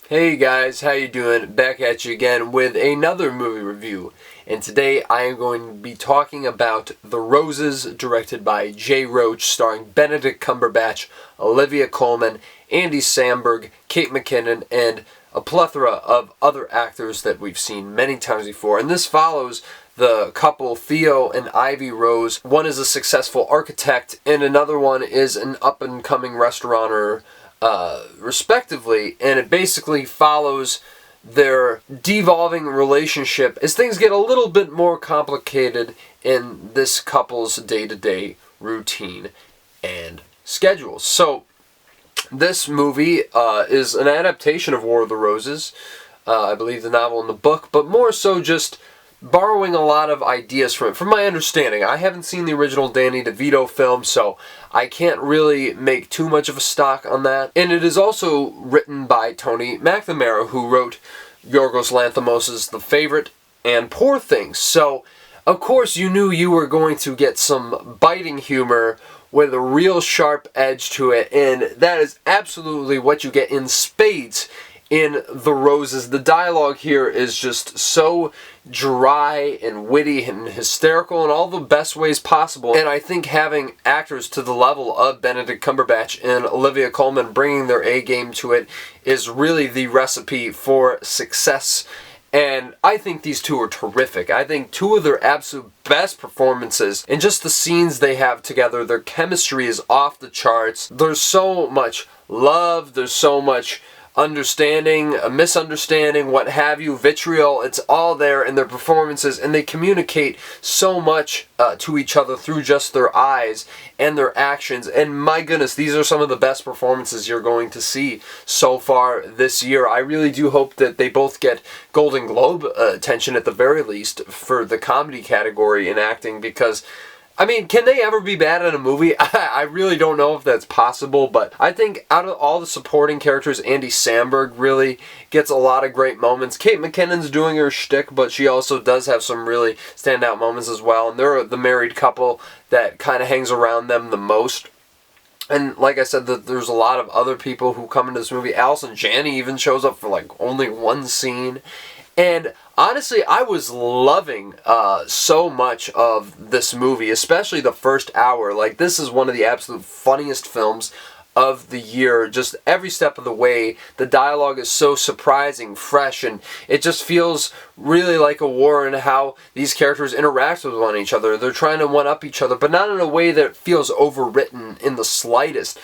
Hey guys, how you doing? Back at you again with another movie review. And today I am going to be talking about The Roses, directed by Jay Roach, starring Benedict Cumberbatch, Olivia Colman, Andy Samberg, Kate McKinnon, and a plethora of other actors that we've seen many times before. And this follows the couple Theo and Ivy Rose. One is a successful architect, and another one is an up-and-coming restaurateur, respectively, and it basically follows their devolving relationship as things get a little bit more complicated in this couple's day-to-day routine and schedules. So, this movie is an adaptation of War of the Roses, I believe the novel and the book, but more so just borrowing a lot of ideas from it. From my understanding, I haven't seen the original Danny DeVito film, so I can't really make too much of a stock on that. And it is also written by Tony McNamara, who wrote Yorgos Lanthimos' The Favorite and Poor Things. So, of course, you knew you were going to get some biting humor with a real sharp edge to it, and that is absolutely what you get in spades in The Roses. The dialogue here is just so dry and witty and hysterical in all the best ways possible. And I think having actors to the level of Benedict Cumberbatch and Olivia Colman bringing their A game to it is really the recipe for success. And I think these two are terrific. I think two of their absolute best performances, and just the scenes they have together, their chemistry is off the charts. There's so much love, there's so much understanding, a misunderstanding, what have you, vitriol, it's all there in their performances, and they communicate so much to each other through just their eyes and their actions. And my goodness, these are some of the best performances you're going to see so far this year. I really do hope that they both get Golden Globe attention at the very least for the comedy category in acting, because I mean, can they ever be bad in a movie? I really don't know if that's possible, but I think out of all the supporting characters, Andy Samberg really gets a lot of great moments. Kate McKinnon's doing her shtick, but she also does have some really standout moments as well, and they're the married couple that kind of hangs around them the most. And like I said, there's a lot of other people who come into this movie. Allison Janney even shows up for like only one scene. And honestly, I was loving so much of this movie, especially the first hour. Like, this is one of the absolute funniest films of the year, just every step of the way. The dialogue is so surprising, fresh, and it just feels really like a war in how these characters interact with one each other. They're trying to one-up each other, but not in a way that feels overwritten in the slightest.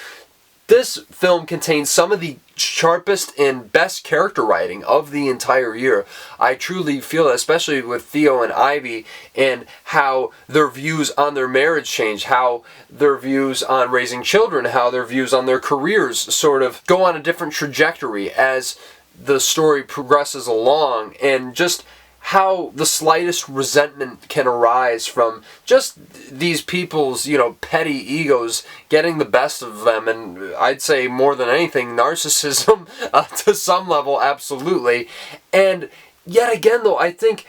This film contains some of the sharpest and best character writing of the entire year. I truly feel that, especially with Theo and Ivy, and how their views on their marriage change, how their views on raising children, how their views on their careers sort of go on a different trajectory as the story progresses along, and just how the slightest resentment can arise from just these people's, petty egos getting the best of them, and I'd say more than anything, narcissism to some level, absolutely. And yet again, though, I think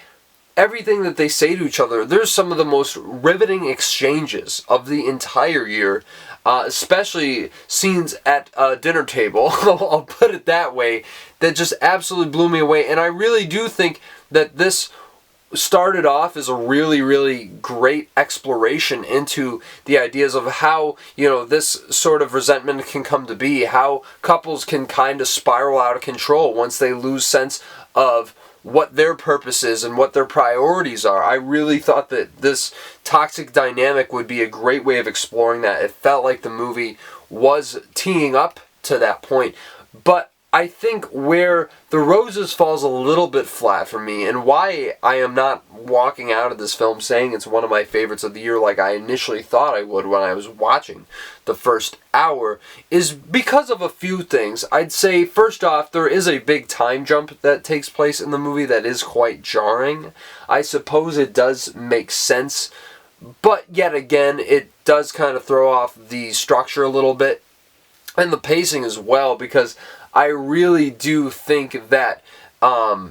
everything that they say to each other, there's some of the most riveting exchanges of the entire year, especially scenes at a dinner table, I'll put it that way, that just absolutely blew me away. And I really do think that this started off as a really, really great exploration into the ideas of how, this sort of resentment can come to be, how couples can kind of spiral out of control once they lose sense of what their purpose is and what their priorities are. I really thought that this toxic dynamic would be a great way of exploring that. It felt like the movie was teeing up to that point, but I think where The Roses falls a little bit flat for me, and why I am not walking out of this film saying it's one of my favorites of the year like I initially thought I would when I was watching the first hour, is because of a few things. I'd say, first off, there is a big time jump that takes place in the movie that is quite jarring. I suppose it does make sense, but yet again, it does kind of throw off the structure a little bit, and the pacing as well, because I really do think that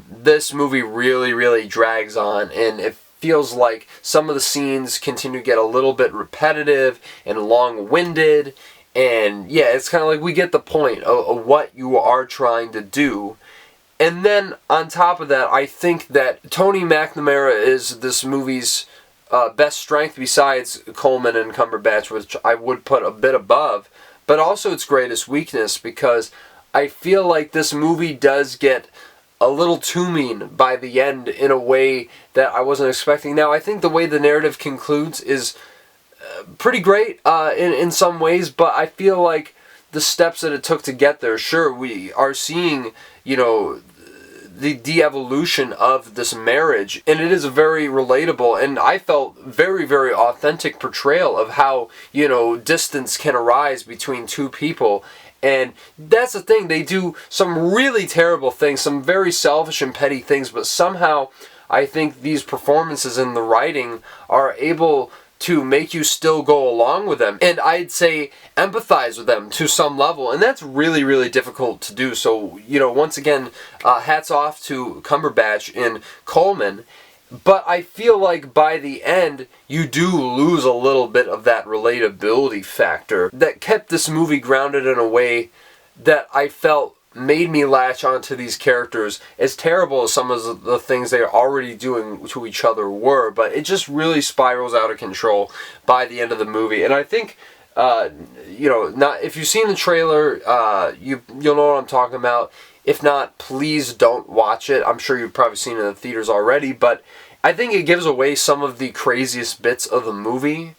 this movie really, really drags on, and it feels like some of the scenes continue to get a little bit repetitive and long-winded, And yeah, it's kind of like we get the point of what you are trying to do. And then on top of that, I think that Tony McNamara is this movie's best strength besides Colman and Cumberbatch, which I would put a bit above, but also its greatest weakness, because I feel like this movie does get a little too mean by the end in a way that I wasn't expecting. Now, I think the way the narrative concludes is pretty great in some ways, but I feel like the steps that it took to get there, sure, we are seeing, you know, the de-evolution of this marriage, and it is a very relatable, and I felt very, very authentic portrayal of how, you know, distance can arise between two people. And that's the thing, they do some really terrible things, some very selfish and petty things, but somehow I think these performances in the writing are able to make you still go along with them, and I'd say empathize with them to some level, and that's really, really difficult to do. So, you know, once again, hats off to Cumberbatch in Colman, but I feel like by the end, you do lose a little bit of that relatability factor that kept this movie grounded in a way that I felt made me latch onto these characters, as terrible as some of the things they are already doing to each other were, but it just really spirals out of control by the end of the movie. And I think, you know, not if you've seen the trailer, you'll know what I'm talking about. If not, please don't watch it. I'm sure you've probably seen it in the theaters already, but I think it gives away some of the craziest bits of the movie,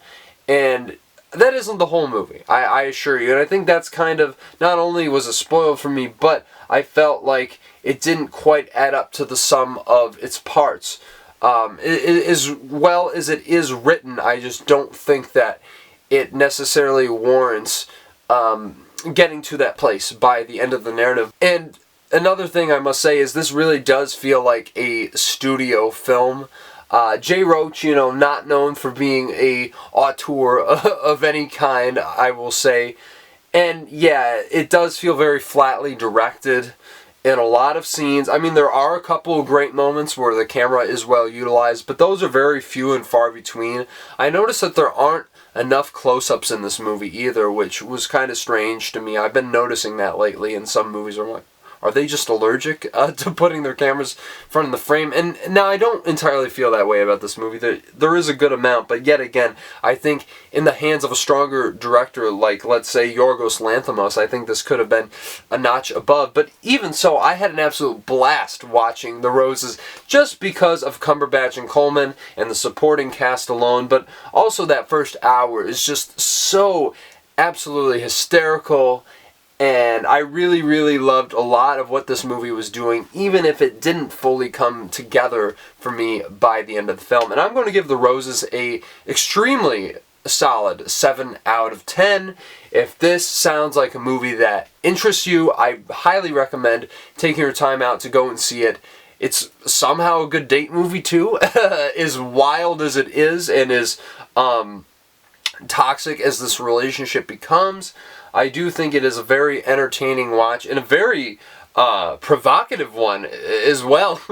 and that isn't the whole movie, I assure you. And I think that's kind of, not only was it spoiled for me, but I felt like it didn't quite add up to the sum of its parts. As well as it is written, I just don't think that it necessarily warrants getting to that place by the end of the narrative. And another thing I must say is this really does feel like a studio film. Jay Roach, you know, not known for being a auteur of any kind, I will say. And yeah, it does feel very flatly directed in a lot of scenes. I mean, there are a couple of great moments where the camera is well utilized, but those are very few and far between. I noticed that there aren't enough close-ups in this movie either, which was kind of strange to me. I've been noticing that lately in some movies where I'm like, are they just allergic to putting their cameras in front of the frame? And now I don't entirely feel that way about this movie. There is a good amount, but yet again, I think in the hands of a stronger director like, let's say, Yorgos Lanthimos, I think this could have been a notch above. But even so, I had an absolute blast watching The Roses just because of Cumberbatch and Colman and the supporting cast alone, but also that first hour is just so absolutely hysterical. And I really, really loved a lot of what this movie was doing, even if it didn't fully come together for me by the end of the film. And I'm going to give The Roses a extremely solid 7 out of 10. If this sounds like a movie that interests you, I highly recommend taking your time out to go and see it. It's somehow a good date movie too, as wild as it is and as toxic as this relationship becomes. I do think it is a very entertaining watch and a very provocative one as well.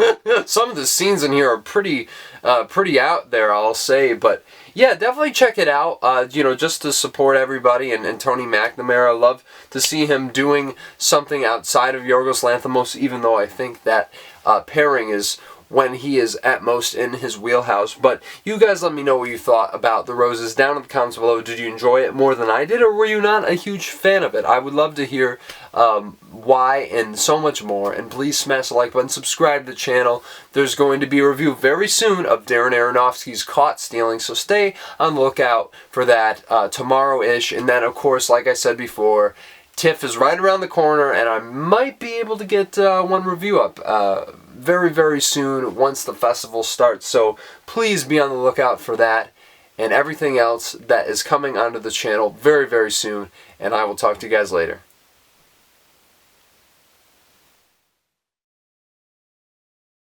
Some of the scenes in here are pretty out there, I'll say. But yeah, definitely check it out. You know, just to support everybody and Tony McNamara. I love to see him doing something outside of Yorgos Lanthimos, even though I think that pairing is when he is at most in his wheelhouse. But you guys let me know what you thought about The Roses down in the comments below. Did you enjoy it more than I did, or were you not a huge fan of it? I would love to hear why and so much more. And please smash the like button, subscribe to the channel. There's going to be a review very soon of Darren Aronofsky's Caught Stealing, so stay on the lookout for that tomorrow-ish. And then, of course, like I said before, TIFF is right around the corner, and I might be able to get one review up very, very soon once the festival starts. So please be on the lookout for that and everything else that is coming onto the channel very, very soon. And I will talk to you guys later.